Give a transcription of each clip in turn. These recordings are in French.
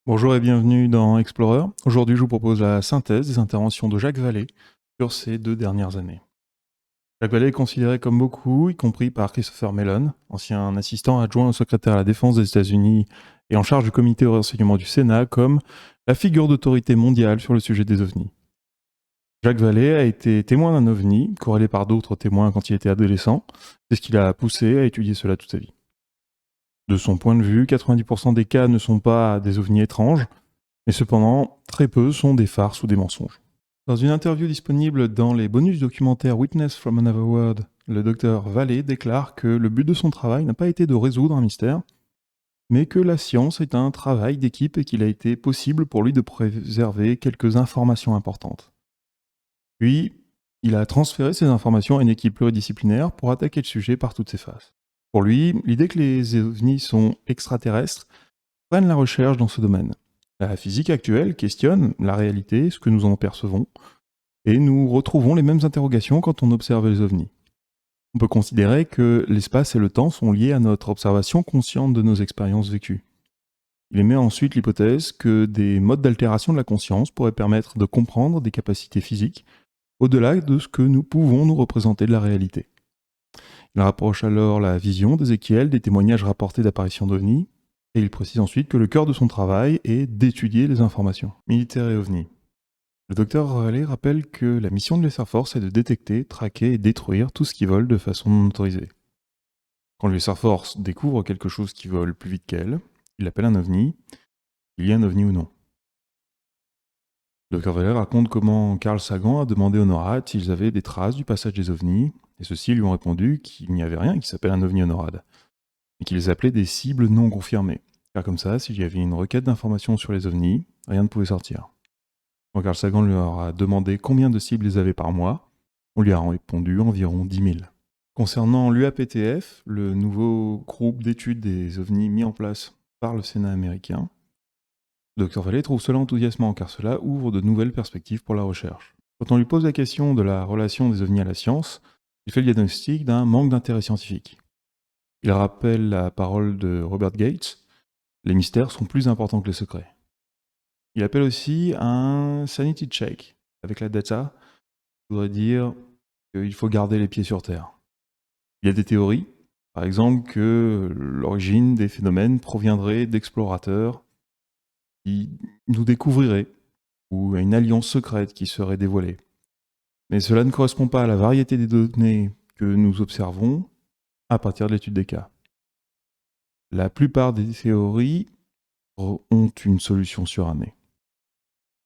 Bonjour et bienvenue dans Explorer. Aujourd'hui, je vous propose la synthèse des interventions de Jacques Vallée sur ces 2 dernières années. Jacques Vallée est considéré comme beaucoup, y compris par Christopher Mellon, ancien assistant adjoint au secrétaire à la défense des États-Unis et en charge du comité au renseignement du Sénat, comme la figure d'autorité mondiale sur le sujet des ovnis. Jacques Vallée a été témoin d'un ovni, corrélé par d'autres témoins quand il était adolescent. C'est ce qui l'a poussé à étudier cela toute sa vie. De son point de vue, 90% des cas ne sont pas des ovnis étranges, mais cependant, très peu sont des farces ou des mensonges. Dans une interview disponible dans les bonus documentaires Witness from Another World, le docteur Vallée déclare que le but de son travail n'a pas été de résoudre un mystère, mais que la science est un travail d'équipe et qu'il a été possible pour lui de préserver quelques informations importantes. Puis, il a transféré ces informations à une équipe pluridisciplinaire pour attaquer le sujet par toutes ses faces. Pour lui, l'idée que les ovnis sont extraterrestres freine la recherche dans ce domaine. La physique actuelle questionne la réalité, ce que nous en percevons, et nous retrouvons les mêmes interrogations quand on observe les ovnis. On peut considérer que l'espace et le temps sont liés à notre observation consciente de nos expériences vécues. Il émet ensuite l'hypothèse que des modes d'altération de la conscience pourraient permettre de comprendre des capacités physiques au-delà de ce que nous pouvons nous représenter de la réalité. Il rapproche alors la vision d'Ézéchiel des témoignages rapportés d'apparitions d'ovnis, et il précise ensuite que le cœur de son travail est d'étudier les informations militaires et ovnis. Le docteur Vallée rappelle que la mission de l'US Force est de détecter, traquer et détruire tout ce qui vole de façon non autorisée. Quand l'US Force découvre quelque chose qui vole plus vite qu'elle, il l'appelle un ovni, il y a un ovni ou non. Le docteur Vallée raconte comment Carl Sagan a demandé au NORAD s'ils avaient des traces du passage des ovnis, et ceux-ci lui ont répondu qu'il n'y avait rien qui s'appelle un ovni au NORAD, et qu'ils appelaient des cibles non confirmées. Car comme ça, s'il y avait une requête d'informations sur les ovnis, rien ne pouvait sortir. Quand Carl Sagan leur a demandé combien de cibles ils avaient par mois, on lui a répondu environ 10 000. Concernant l'UAPTF, le nouveau groupe d'études des ovnis mis en place par le Sénat américain, le Dr Vallée trouve cela enthousiasmant car cela ouvre de nouvelles perspectives pour la recherche. Quand on lui pose la question de la relation des ovnis à la science, il fait le diagnostic d'un manque d'intérêt scientifique. Il rappelle la parole de Robert Gates, les mystères sont plus importants que les secrets. Il appelle aussi à un sanity check avec la data, ça voudrait dire qu'il faut garder les pieds sur terre. Il y a des théories, par exemple que l'origine des phénomènes proviendrait d'explorateurs qui nous découvriraient, ou à une alliance secrète qui serait dévoilée. Mais cela ne correspond pas à la variété des données que nous observons à partir de l'étude des cas. La plupart des théories ont une solution surannée.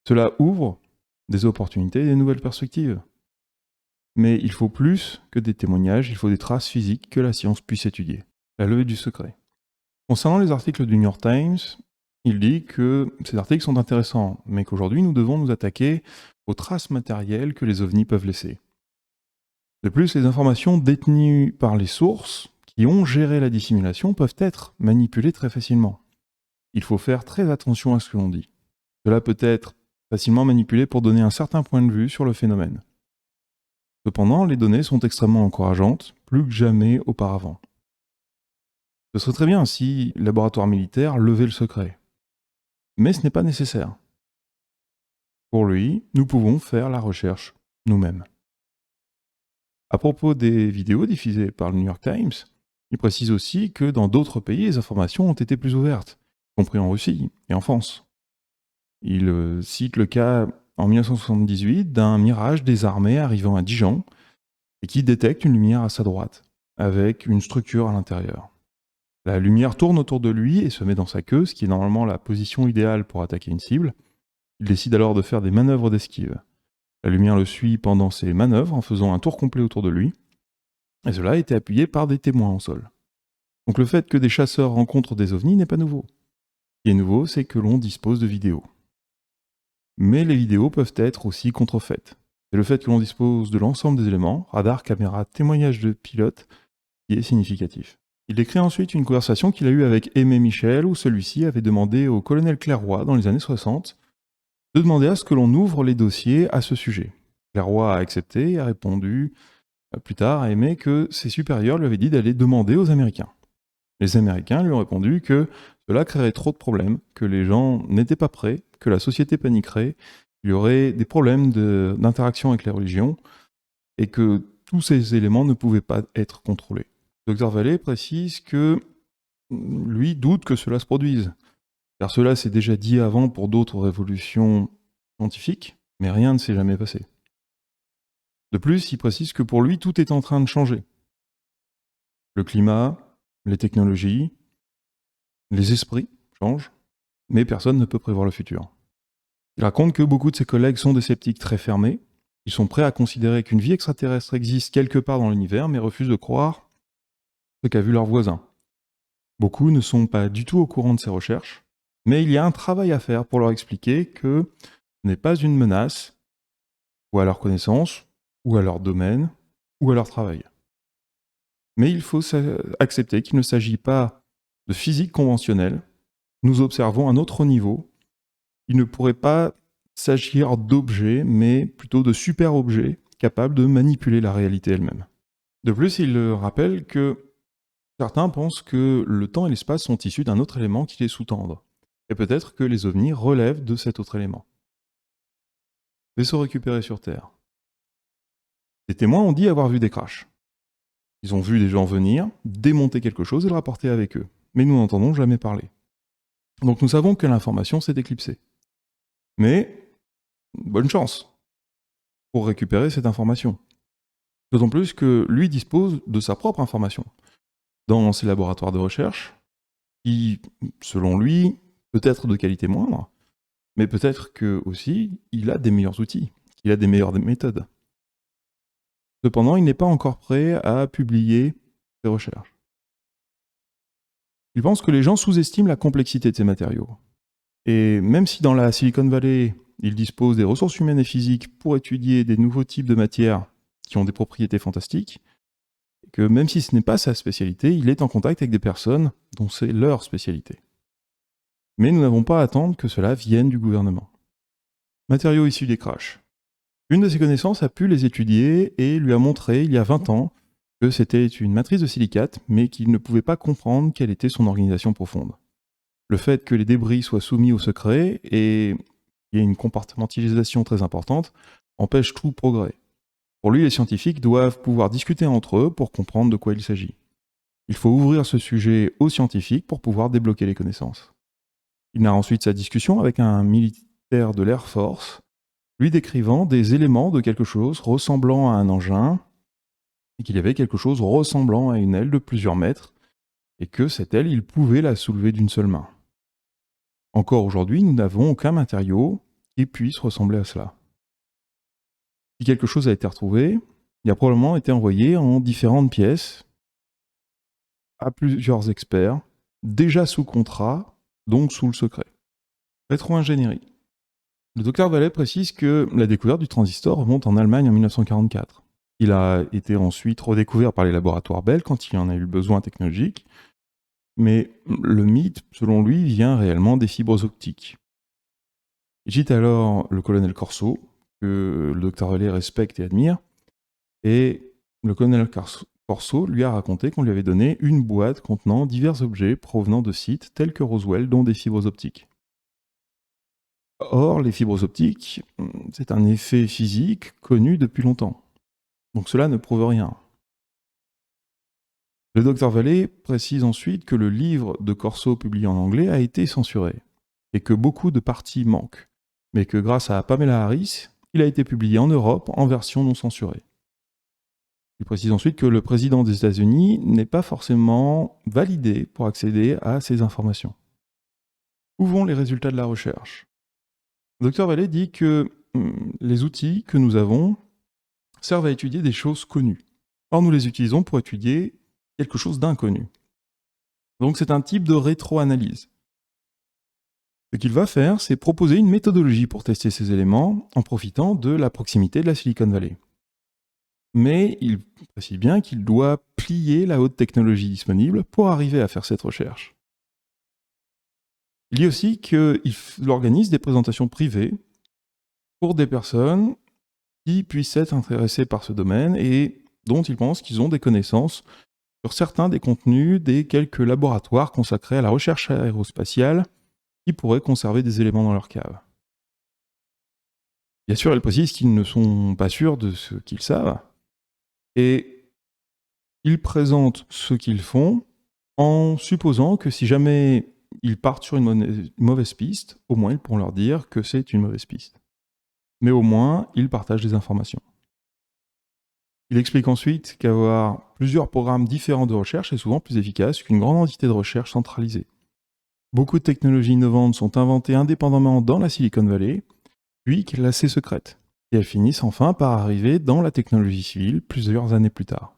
Cela ouvre des opportunités et des nouvelles perspectives. Mais il faut plus que des témoignages, il faut des traces physiques que la science puisse étudier. La levée du secret. Concernant les articles du New York Times, il dit que ces articles sont intéressants, mais qu'aujourd'hui nous devons nous attaquer aux traces matérielles que les ovnis peuvent laisser. De plus, les informations détenues par les sources qui ont géré la dissimulation peuvent être manipulées très facilement. Il faut faire très attention à ce que l'on dit. Cela peut être facilement manipulé pour donner un certain point de vue sur le phénomène. Cependant, les données sont extrêmement encourageantes, plus que jamais auparavant. Ce serait très bien si le laboratoire militaire levait le secret. Mais ce n'est pas nécessaire. Pour lui, nous pouvons faire la recherche nous-mêmes. À propos des vidéos diffusées par le New York Times, il précise aussi que dans d'autres pays, les informations ont été plus ouvertes, y compris en Russie et en France. Il cite le cas en 1978 d'un mirage désarmé arrivant à Dijon et qui détecte une lumière à sa droite, avec une structure à l'intérieur. La lumière tourne autour de lui et se met dans sa queue, ce qui est normalement la position idéale pour attaquer une cible. Il décide alors de faire des manœuvres d'esquive. La lumière le suit pendant ses manœuvres en faisant un tour complet autour de lui, et cela a été appuyé par des témoins au sol. Donc le fait que des chasseurs rencontrent des ovnis n'est pas nouveau. Ce qui est nouveau, c'est que l'on dispose de vidéos. Mais les vidéos peuvent être aussi contrefaites. C'est le fait que l'on dispose de l'ensemble des éléments, radar, caméra, témoignages de pilotes, qui est significatif. Il décrit ensuite une conversation qu'il a eue avec Aimé Michel, où celui-ci avait demandé au colonel Clairoy, dans les années 60, de demander à ce que l'on ouvre les dossiers à ce sujet. Clairoy a accepté et a répondu plus tard à Aimé que ses supérieurs lui avaient dit d'aller demander aux Américains. Les Américains lui ont répondu que Cela créerait trop de problèmes, que les gens n'étaient pas prêts, que la société paniquerait, il y aurait des problèmes d'interaction avec les religions, et que tous ces éléments ne pouvaient pas être contrôlés. Le Dr Vallée précise que lui doute que cela se produise, car cela s'est déjà dit avant pour d'autres révolutions scientifiques, mais rien ne s'est jamais passé. De plus, il précise que pour lui, tout est en train de changer. Le climat, les technologies, les esprits changent, mais personne ne peut prévoir le futur. Il raconte que beaucoup de ses collègues sont des sceptiques très fermés. Ils sont prêts à considérer qu'une vie extraterrestre existe quelque part dans l'univers, mais refusent de croire ce qu'a vu leur voisin. Beaucoup ne sont pas du tout au courant de ces recherches, mais il y a un travail à faire pour leur expliquer que ce n'est pas une menace, ou à leur connaissance, ou à leur domaine, ou à leur travail. Mais il faut accepter qu'il ne s'agit pas de physique conventionnelle. Nous observons un autre niveau. Il ne pourrait pas s'agir d'objets, mais plutôt de super-objets capables de manipuler la réalité elle-même. De plus, il rappelle que certains pensent que le temps et l'espace sont issus d'un autre élément qui les sous-tendent. Et peut-être que les ovnis relèvent de cet autre élément. Vaisseaux récupérés sur Terre. Les témoins ont dit avoir vu des crashs. Ils ont vu des gens venir, démonter quelque chose et le rapporter avec eux. Mais nous n'entendons jamais parler. Donc nous savons que l'information s'est éclipsée. Mais, bonne chance pour récupérer cette information. D'autant plus que lui dispose de sa propre information dans ses laboratoires de recherche, qui, selon lui, peut être de qualité moindre, mais peut-être que aussi il a des meilleurs outils, qu'il a des meilleures méthodes. Cependant, il n'est pas encore prêt à publier ses recherches. Il pense que les gens sous-estiment la complexité de ces matériaux. Et même si dans la Silicon Valley, il dispose des ressources humaines et physiques pour étudier des nouveaux types de matières qui ont des propriétés fantastiques, que même si ce n'est pas sa spécialité, il est en contact avec des personnes dont c'est leur spécialité. Mais nous n'avons pas à attendre que cela vienne du gouvernement. Matériaux issus des crashs. Une de ses connaissances a pu les étudier et lui a montré, il y a 20 ans, que c'était une matrice de silicate, mais qu'il ne pouvait pas comprendre quelle était son organisation profonde. Le fait que les débris soient soumis au secret et qu'il y ait une compartimentalisation très importante empêche tout progrès. Pour lui, les scientifiques doivent pouvoir discuter entre eux pour comprendre de quoi il s'agit. Il faut ouvrir ce sujet aux scientifiques pour pouvoir débloquer les connaissances. Il a ensuite sa discussion avec un militaire de l'Air Force, lui décrivant des éléments de quelque chose ressemblant à un engin, et qu'il y avait quelque chose ressemblant à une aile de plusieurs mètres, et que cette aile, il pouvait la soulever d'une seule main. Encore aujourd'hui, nous n'avons aucun matériau qui puisse ressembler à cela. Si quelque chose a été retrouvé, il a probablement été envoyé en différentes pièces à plusieurs experts, déjà sous contrat, donc sous le secret. Rétro-ingénierie. Le docteur Vallée précise que la découverte du transistor remonte en Allemagne en 1944. Il a été ensuite redécouvert par les laboratoires Bell quand il en a eu le besoin technologique, mais le mythe, selon lui, vient réellement des fibres optiques. Il cite alors le colonel Corso, que le docteur Vallée respecte et admire, et le colonel Corso lui a raconté qu'on lui avait donné une boîte contenant divers objets provenant de sites tels que Roswell, dont des fibres optiques. Or, les fibres optiques, c'est un effet physique connu depuis longtemps. Donc cela ne prouve rien. Le docteur Vallée précise ensuite que le livre de Corso publié en anglais a été censuré, et que beaucoup de parties manquent, mais que grâce à Pamela Harris, il a été publié en Europe en version non censurée. Il précise ensuite que le président des États-Unis n'est pas forcément validé pour accéder à ces informations. Où vont les résultats de la recherche ? Le docteur Vallée dit que les outils que nous avons servent à étudier des choses connues. Or, nous les utilisons pour étudier quelque chose d'inconnu. Donc c'est un type de rétro-analyse. Ce qu'il va faire, c'est proposer une méthodologie pour tester ces éléments en profitant de la proximité de la Silicon Valley. Mais il précise bien qu'il doit plier la haute technologie disponible pour arriver à faire cette recherche. Il dit aussi qu'il organise des présentations privées pour des personnes qui puissent être intéressées par ce domaine et dont il pense qu'ils ont des connaissances sur certains des contenus des quelques laboratoires consacrés à la recherche aérospatiale qui pourraient conserver des éléments dans leur cave. Bien sûr, elle précise qu'ils ne sont pas sûrs de ce qu'ils savent, et ils présentent ce qu'ils font en supposant que si jamais ils partent sur une mauvaise piste, au moins ils pourront leur dire que c'est une mauvaise piste. Mais au moins, ils partagent des informations. Il explique ensuite qu'avoir plusieurs programmes différents de recherche est souvent plus efficace qu'une grande entité de recherche centralisée. Beaucoup de technologies innovantes sont inventées indépendamment dans la Silicon Valley, puis classées secrètes. Et elles finissent enfin par arriver dans la technologie civile plusieurs années plus tard.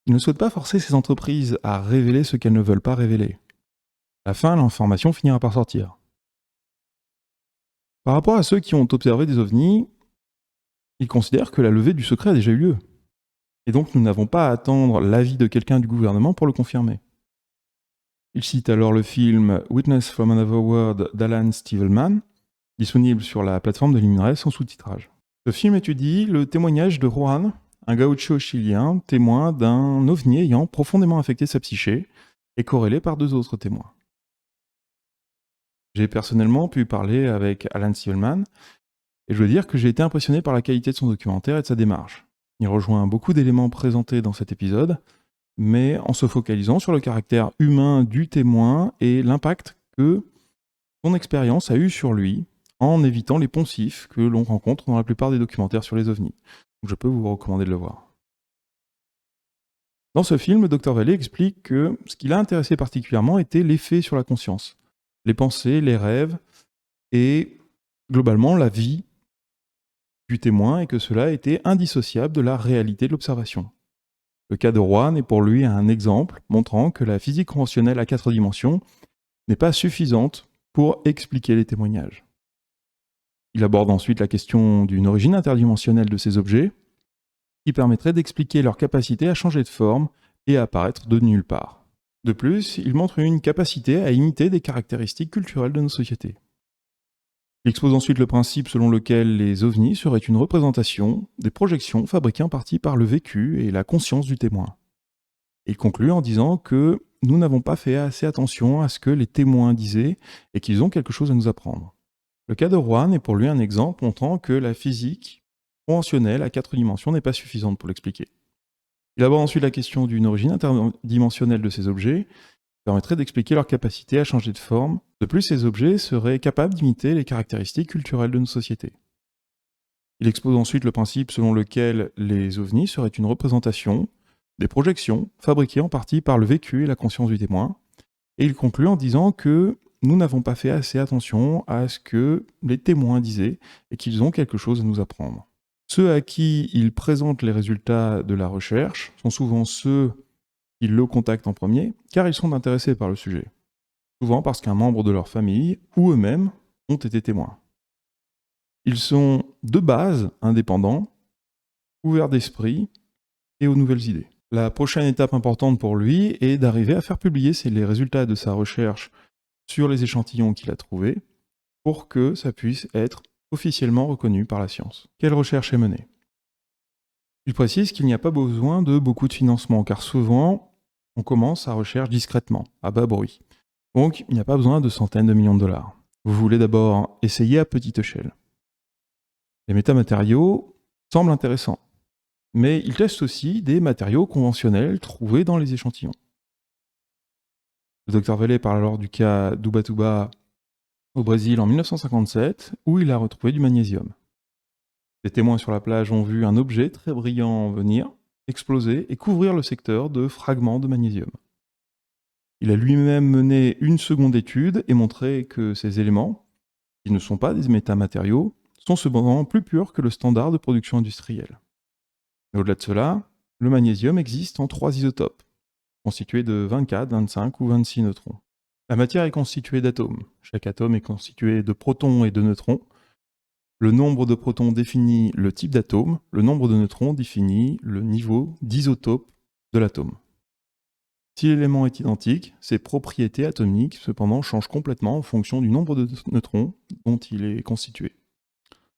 Il ne souhaite pas forcer ces entreprises à révéler ce qu'elles ne veulent pas révéler. À la fin, l'information finira par sortir. Par rapport à ceux qui ont observé des ovnis, ils considèrent que la levée du secret a déjà eu lieu. Et donc nous n'avons pas à attendre l'avis de quelqu'un du gouvernement pour le confirmer. Il cite alors le film Witness from Another World d'Alan Stivelman, disponible sur la plateforme de l'INRAE sans sous-titrage. Ce film étudie le témoignage de Juan, un gaucho chilien, témoin d'un ovni ayant profondément affecté sa psyché et corrélé par 2 autres témoins. J'ai personnellement pu parler avec Alan Stivelman, et je veux dire que j'ai été impressionné par la qualité de son documentaire et de sa démarche. Il rejoint beaucoup d'éléments présentés dans cet épisode, mais en se focalisant sur le caractère humain du témoin et l'impact que son expérience a eu sur lui, en évitant les poncifs que l'on rencontre dans la plupart des documentaires sur les ovnis. Donc je peux vous recommander de le voir. Dans ce film, le Dr Vallée explique que ce qui l'a intéressé particulièrement était l'effet sur la conscience, les pensées, les rêves et globalement la vie du témoin, et que cela était indissociable de la réalité de l'observation. Le cas de Juan est pour lui un exemple montrant que la physique conventionnelle à 4 dimensions n'est pas suffisante pour expliquer les témoignages. Il aborde ensuite la question d'une origine interdimensionnelle de ces objets, qui permettrait d'expliquer leur capacité à changer de forme et à apparaître de nulle part. De plus, il montre une capacité à imiter des caractéristiques culturelles de nos sociétés. Il expose ensuite le principe selon lequel les ovnis seraient une représentation des projections fabriquées en partie par le vécu et la conscience du témoin. Et il conclut en disant que nous n'avons pas fait assez attention à ce que les témoins disaient et qu'ils ont quelque chose à nous apprendre. Le cas de Juan est pour lui un exemple montrant que la physique conventionnelle à 4 dimensions n'est pas suffisante pour l'expliquer. Il aborde ensuite la question d'une origine interdimensionnelle de ces objets, qui permettrait d'expliquer leur capacité à changer de forme. De plus, ces objets seraient capables d'imiter les caractéristiques culturelles de nos sociétés. Il expose ensuite le principe selon lequel les ovnis seraient une représentation des projections fabriquées en partie par le vécu et la conscience du témoin, et il conclut en disant que nous n'avons pas fait assez attention à ce que les témoins disaient et qu'ils ont quelque chose à nous apprendre. Ceux à qui il présente les résultats de la recherche sont souvent ceux qui le contactent en premier, car ils sont intéressés par le sujet. Souvent parce qu'un membre de leur famille ou eux-mêmes ont été témoins. Ils sont de base indépendants, ouverts d'esprit et aux nouvelles idées. La prochaine étape importante pour lui est d'arriver à faire publier les résultats de sa recherche sur les échantillons qu'il a trouvés pour que ça puisse être officiellement reconnu par la science. Quelle recherche est menée ? Il précise qu'il n'y a pas besoin de beaucoup de financement, car souvent, on commence sa recherche discrètement, à bas bruit. Donc, il n'y a pas besoin de centaines de millions de dollars. Vous voulez d'abord essayer à petite échelle. Les métamatériaux semblent intéressants, mais ils testent aussi des matériaux conventionnels trouvés dans les échantillons. Le Dr Vallée parle alors du cas d'Ubatuba au Brésil en 1957, où il a retrouvé du magnésium. Des témoins sur la plage ont vu un objet très brillant venir, exploser et couvrir le secteur de fragments de magnésium. Il a lui-même mené une seconde étude et montré que ces éléments, qui ne sont pas des métamatériaux, sont cependant plus purs que le standard de production industrielle. Mais au-delà de cela, le magnésium existe en 3 isotopes, constitués de 24, 25 ou 26 neutrons. La matière est constituée d'atomes. Chaque atome est constitué de protons et de neutrons. Le nombre de protons définit le type d'atome, le nombre de neutrons définit le niveau d'isotope de l'atome. Si l'élément est identique, ses propriétés atomiques cependant changent complètement en fonction du nombre de neutrons dont il est constitué.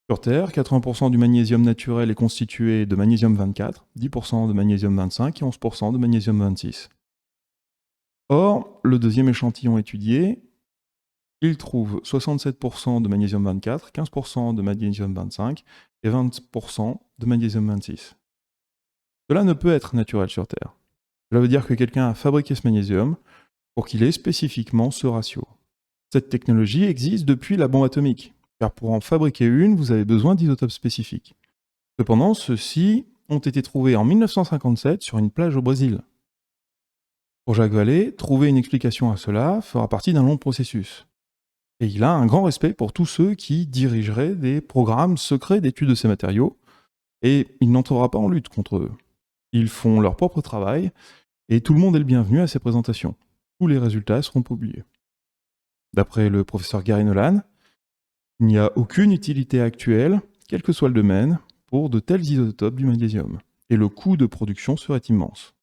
Sur Terre, 80% du magnésium naturel est constitué de magnésium 24, 10% de magnésium 25 et 11% de magnésium 26. Or, le deuxième échantillon étudié, il trouve 67% de magnésium 24, 15% de magnésium 25 et 20% de magnésium 26. Cela ne peut être naturel sur Terre. Cela veut dire que quelqu'un a fabriqué ce magnésium pour qu'il ait spécifiquement ce ratio. Cette technologie existe depuis la bombe atomique, car pour en fabriquer une, vous avez besoin d'isotopes spécifiques. Cependant, ceux-ci ont été trouvés en 1957 sur une plage au Brésil. Pour Jacques Vallée, trouver une explication à cela fera partie d'un long processus. Et il a un grand respect pour tous ceux qui dirigeraient des programmes secrets d'études de ces matériaux, et il n'entrera pas en lutte contre eux. Ils font leur propre travail, et tout le monde est le bienvenu à ces présentations. Tous les résultats seront publiés. D'après le professeur Gary Nolan, il n'y a aucune utilité actuelle, quel que soit le domaine, pour de tels isotopes du magnésium, et le coût de production serait immense.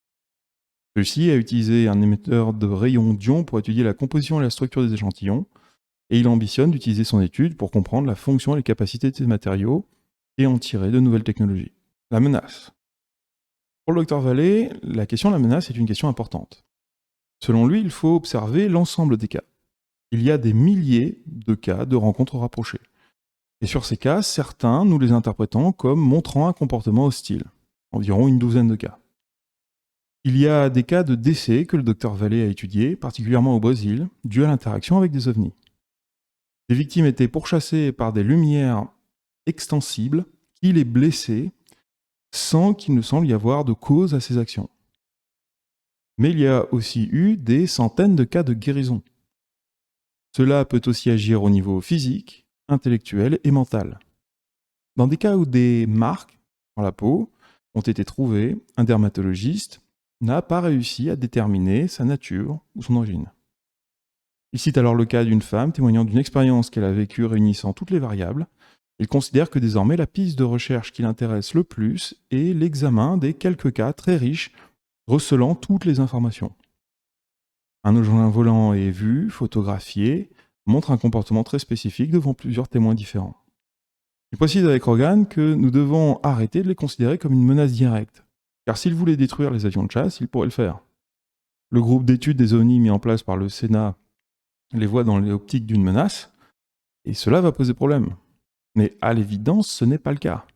Celui-ci a utilisé un émetteur de rayons d'ion pour étudier la composition et la structure des échantillons, et il ambitionne d'utiliser son étude pour comprendre la fonction et les capacités de ces matériaux et en tirer de nouvelles technologies. La menace. Pour le Dr Vallée, la question de la menace est une question importante. Selon lui, il faut observer l'ensemble des cas. Il y a des milliers de cas de rencontres rapprochées. Et sur ces cas, certains, nous les interprétons comme montrant un comportement hostile. Environ une douzaine de cas. Il y a des cas de décès que le Dr Vallée a étudiés, particulièrement au Brésil, dus à l'interaction avec des ovnis. Des victimes étaient pourchassées par des lumières extensibles qui les blessaient sans qu'il ne semble y avoir de cause à ces actions. Mais il y a aussi eu des centaines de cas de guérison. Cela peut aussi agir au niveau physique, intellectuel et mental. Dans des cas où des marques sur la peau ont été trouvées, un dermatologiste n'a pas réussi à déterminer sa nature ou son origine. Il cite alors le cas d'une femme témoignant d'une expérience qu'elle a vécue réunissant toutes les variables. Il considère que désormais la piste de recherche qui l'intéresse le plus est l'examen des quelques cas très riches recelant toutes les informations. Un engin volant est vu, photographié, montre un comportement très spécifique devant plusieurs témoins différents. Il précise avec Rogan que nous devons arrêter de les considérer comme une menace directe, car s'ils voulaient détruire les avions de chasse, ils pourraient le faire. Le groupe d'études des ovnis mis en place par le Sénat les voit dans l'optique d'une menace, et cela va poser problème. Mais à l'évidence, ce n'est pas le cas.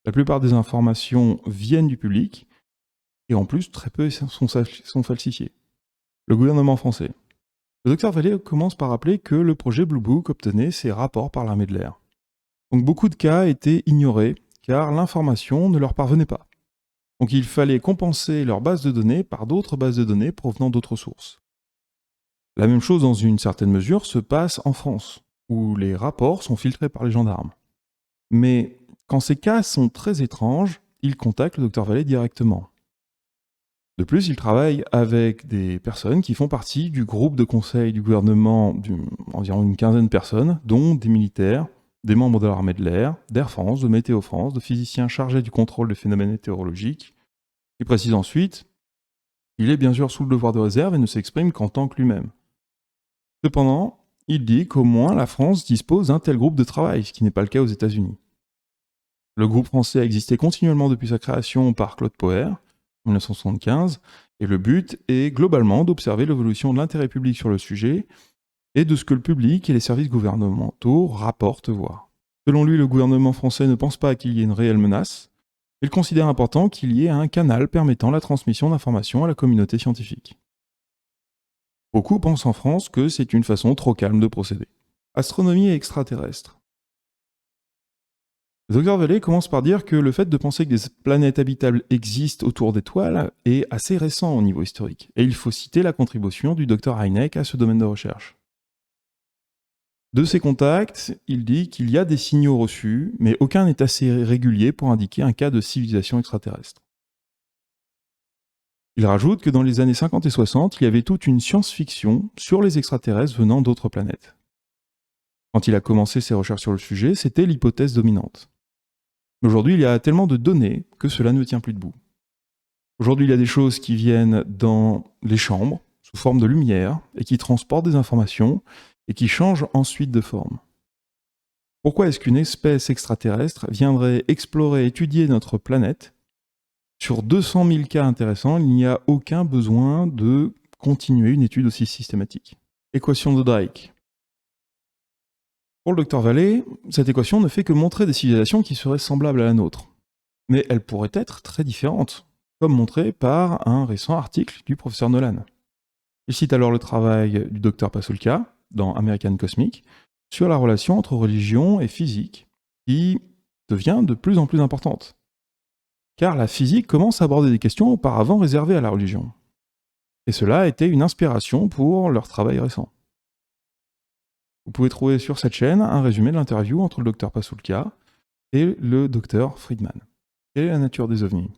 La plupart des informations viennent du public, et en plus, très peu sont falsifiées. Le gouvernement français. Le Dr Vallée commence par rappeler que le projet Blue Book obtenait ses rapports par l'armée de l'air. Donc beaucoup de cas étaient ignorés, car l'information ne leur parvenait pas. Donc il fallait compenser leur base de données par d'autres bases de données provenant d'autres sources. La même chose, dans une certaine mesure, se passe en France, où les rapports sont filtrés par les gendarmes. Mais quand ces cas sont très étranges, ils contactent le Dr Vallée directement. De plus, il travaille avec des personnes qui font partie du groupe de conseil du gouvernement d'environ une quinzaine de personnes, dont des militaires, des membres de l'armée de l'air, d'Air France, de Météo France, de physiciens chargés du contrôle des phénomènes météorologiques. Il précise ensuite qu'il est bien sûr sous le devoir de réserve et ne s'exprime qu'en tant que lui-même. Cependant, il dit qu'au moins la France dispose d'un tel groupe de travail, ce qui n'est pas le cas aux États-Unis. Le groupe français a existé continuellement depuis sa création par Claude Poher, en 1975, et le but est globalement d'observer l'évolution de l'intérêt public sur le sujet et de ce que le public et les services gouvernementaux rapportent voir. Selon lui, le gouvernement français ne pense pas qu'il y ait une réelle menace. Il considère important qu'il y ait un canal permettant la transmission d'informations à la communauté scientifique. Beaucoup pensent en France que c'est une façon trop calme de procéder. Astronomie et extraterrestre. Le Dr Vallée commence par dire que le fait de penser que des planètes habitables existent autour d'étoiles est assez récent au niveau historique, et il faut citer la contribution du Dr Hynek à ce domaine de recherche. De ses contacts, il dit qu'il y a des signaux reçus, mais aucun n'est assez régulier pour indiquer un cas de civilisation extraterrestre. Il rajoute que dans les années 50 et 60, il y avait toute une science-fiction sur les extraterrestres venant d'autres planètes. Quand il a commencé ses recherches sur le sujet, c'était l'hypothèse dominante. Mais aujourd'hui, il y a tellement de données que cela ne tient plus debout. Aujourd'hui, il y a des choses qui viennent dans les chambres, sous forme de lumière, et qui transportent des informations, et qui changent ensuite de forme. Pourquoi est-ce qu'une espèce extraterrestre viendrait explorer, étudier notre planète? Sur 200 000 cas intéressants, il n'y a aucun besoin de continuer une étude aussi systématique. Équation de Drake. Pour le docteur Vallée, cette équation ne fait que montrer des civilisations qui seraient semblables à la nôtre. Mais elles pourraient être très différentes, comme montré par un récent article du professeur Nolan. Il cite alors le travail du docteur Pasulka, dans American Cosmic, sur la relation entre religion et physique, qui devient de plus en plus importante. Car la physique commence à aborder des questions auparavant réservées à la religion. Et cela a été une inspiration pour leur travail récent. Vous pouvez trouver sur cette chaîne un résumé de l'interview entre le docteur Pasulka et le docteur Friedman. Quelle est la nature des ovnis?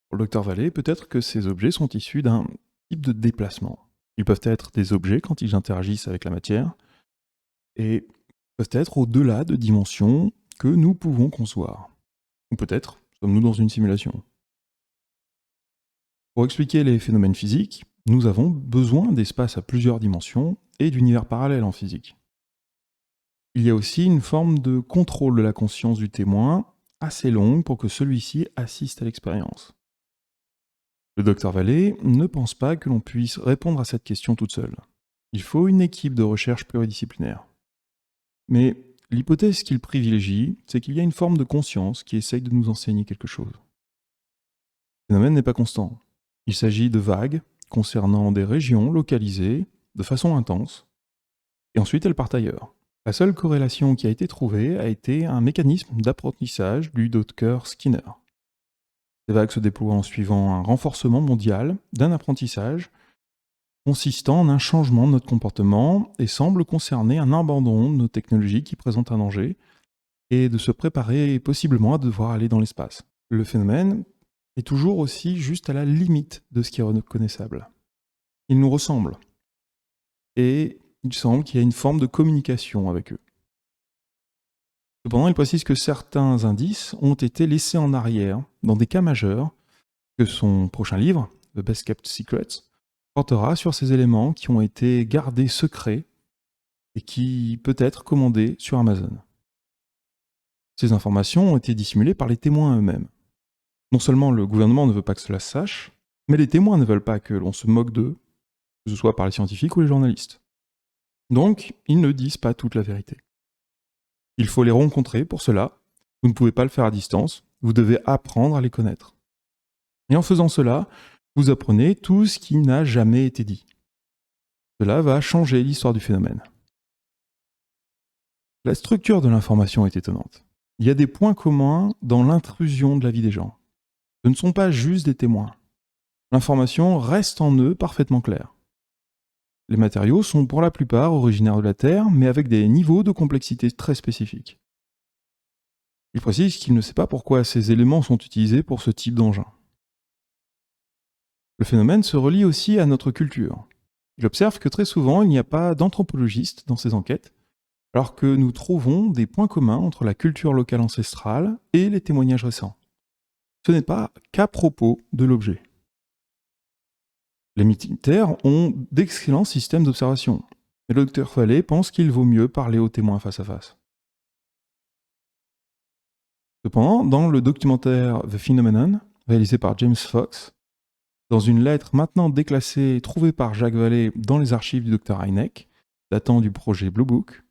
Pour le docteur Vallée, peut-être que ces objets sont issus d'un type de déplacement. Ils peuvent être des objets quand ils interagissent avec la matière, et peuvent être au-delà de dimensions que nous pouvons concevoir. Ou peut-être sommes-nous dans une simulation. Pour expliquer les phénomènes physiques, nous avons besoin d'espaces à plusieurs dimensions et d'univers parallèles en physique. Il y a aussi une forme de contrôle de la conscience du témoin assez longue pour que celui-ci assiste à l'expérience. Le docteur Vallée ne pense pas que l'on puisse répondre à cette question toute seule. Il faut une équipe de recherche pluridisciplinaire. Mais l'hypothèse qu'il privilégie, c'est qu'il y a une forme de conscience qui essaye de nous enseigner quelque chose. Le phénomène n'est pas constant. Il s'agit de vagues concernant des régions localisées de façon intense, et ensuite elles partent ailleurs. La seule corrélation qui a été trouvée a été un mécanisme d'apprentissage du docteur Skinner. Ces vagues se déploient en suivant un renforcement mondial d'un apprentissage consistant en un changement de notre comportement et semble concerner un abandon de nos technologies qui présentent un danger et de se préparer possiblement à devoir aller dans l'espace. Le phénomène est toujours aussi juste à la limite de ce qui est reconnaissable. Il nous ressemble et il semble qu'il y a une forme de communication avec eux. Cependant, il précise que certains indices ont été laissés en arrière dans des cas majeurs que son prochain livre, The Best Kept Secrets, portera sur ces éléments qui ont été gardés secrets et qui peut être commandés sur Amazon. Ces informations ont été dissimulées par les témoins eux-mêmes. Non seulement le gouvernement ne veut pas que cela se sache, mais les témoins ne veulent pas que l'on se moque d'eux, que ce soit par les scientifiques ou les journalistes. Donc, ils ne disent pas toute la vérité. Il faut les rencontrer pour cela. Vous ne pouvez pas le faire à distance. Vous devez apprendre à les connaître. Et en faisant cela, vous apprenez tout ce qui n'a jamais été dit. Cela va changer l'histoire du phénomène. La structure de l'information est étonnante. Il y a des points communs dans l'intrusion de la vie des gens. Ce ne sont pas juste des témoins. L'information reste en eux parfaitement claire. Les matériaux sont pour la plupart originaires de la Terre, mais avec des niveaux de complexité très spécifiques. Il précise qu'il ne sait pas pourquoi ces éléments sont utilisés pour ce type d'engin. Le phénomène se relie aussi à notre culture. Il observe que très souvent, il n'y a pas d'anthropologistes dans ces enquêtes, alors que nous trouvons des points communs entre la culture locale ancestrale et les témoignages récents. Ce n'est pas qu'à propos de l'objet. Les militaires ont d'excellents systèmes d'observation, mais le docteur Vallée pense qu'il vaut mieux parler aux témoins face à face. Cependant, dans le documentaire The Phenomenon, réalisé par James Fox, dans une lettre maintenant déclassée trouvée par Jacques Vallée dans les archives du docteur Hynek, datant du projet Blue Book,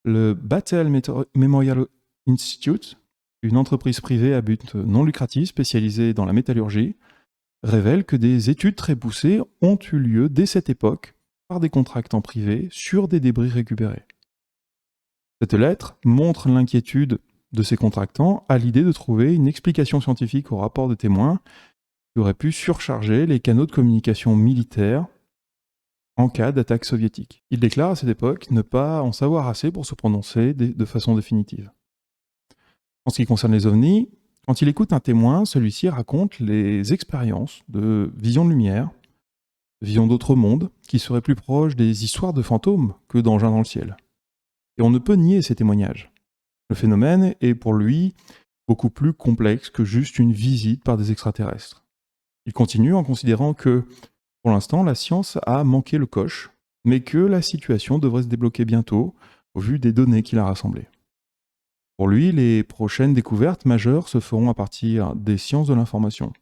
le Battelle Memorial Institute, une entreprise privée à but non lucratif spécialisée dans la métallurgie, révèle que des études très poussées ont eu lieu dès cette époque par des contractants privés sur des débris récupérés. Cette lettre montre l'inquiétude de ces contractants à l'idée de trouver une explication scientifique au rapport de témoins qui aurait pu surcharger les canaux de communication militaires en cas d'attaque soviétique. Il déclare à cette époque ne pas en savoir assez pour se prononcer de façon définitive. En ce qui concerne les ovnis, quand il écoute un témoin, celui-ci raconte les expériences de vision de lumière, de vision d'autres mondes, qui seraient plus proches des histoires de fantômes que d'engins dans le ciel. Et on ne peut nier ces témoignages. Le phénomène est pour lui beaucoup plus complexe que juste une visite par des extraterrestres. Il continue en considérant que, pour l'instant, la science a manqué le coche, mais que la situation devrait se débloquer bientôt au vu des données qu'il a rassemblées. Pour lui, les prochaines découvertes majeures se feront à partir des sciences de l'information.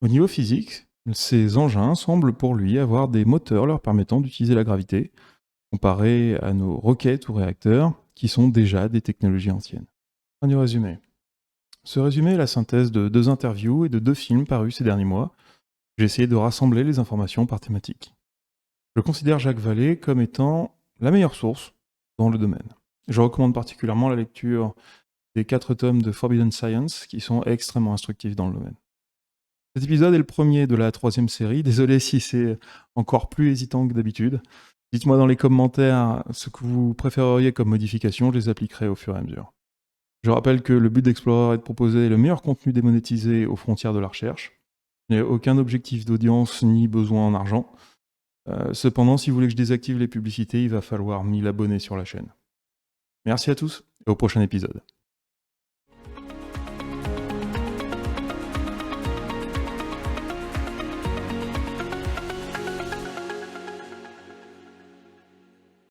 Au niveau physique, ces engins semblent pour lui avoir des moteurs leur permettant d'utiliser la gravité, comparé à nos roquettes ou réacteurs, qui sont déjà des technologies anciennes. Fin du résumé. Ce résumé est la synthèse de 2 interviews et de 2 films parus ces derniers mois. J'ai essayé de rassembler les informations par thématique. Je considère Jacques Vallée comme étant la meilleure source dans le domaine. Je recommande particulièrement la lecture des 4 tomes de Forbidden Science qui sont extrêmement instructifs dans le domaine. Cet épisode est le premier de la 3e série. Désolé si c'est encore plus hésitant que d'habitude. Dites-moi dans les commentaires ce que vous préféreriez comme modification, je les appliquerai au fur et à mesure. Je rappelle que le but d'Explorer est de proposer le meilleur contenu démonétisé aux frontières de la recherche. Il n'y a aucun objectif d'audience ni besoin en argent. Cependant, si vous voulez que je désactive les publicités, il va falloir 1000 abonnés sur la chaîne. Merci à tous et au prochain épisode.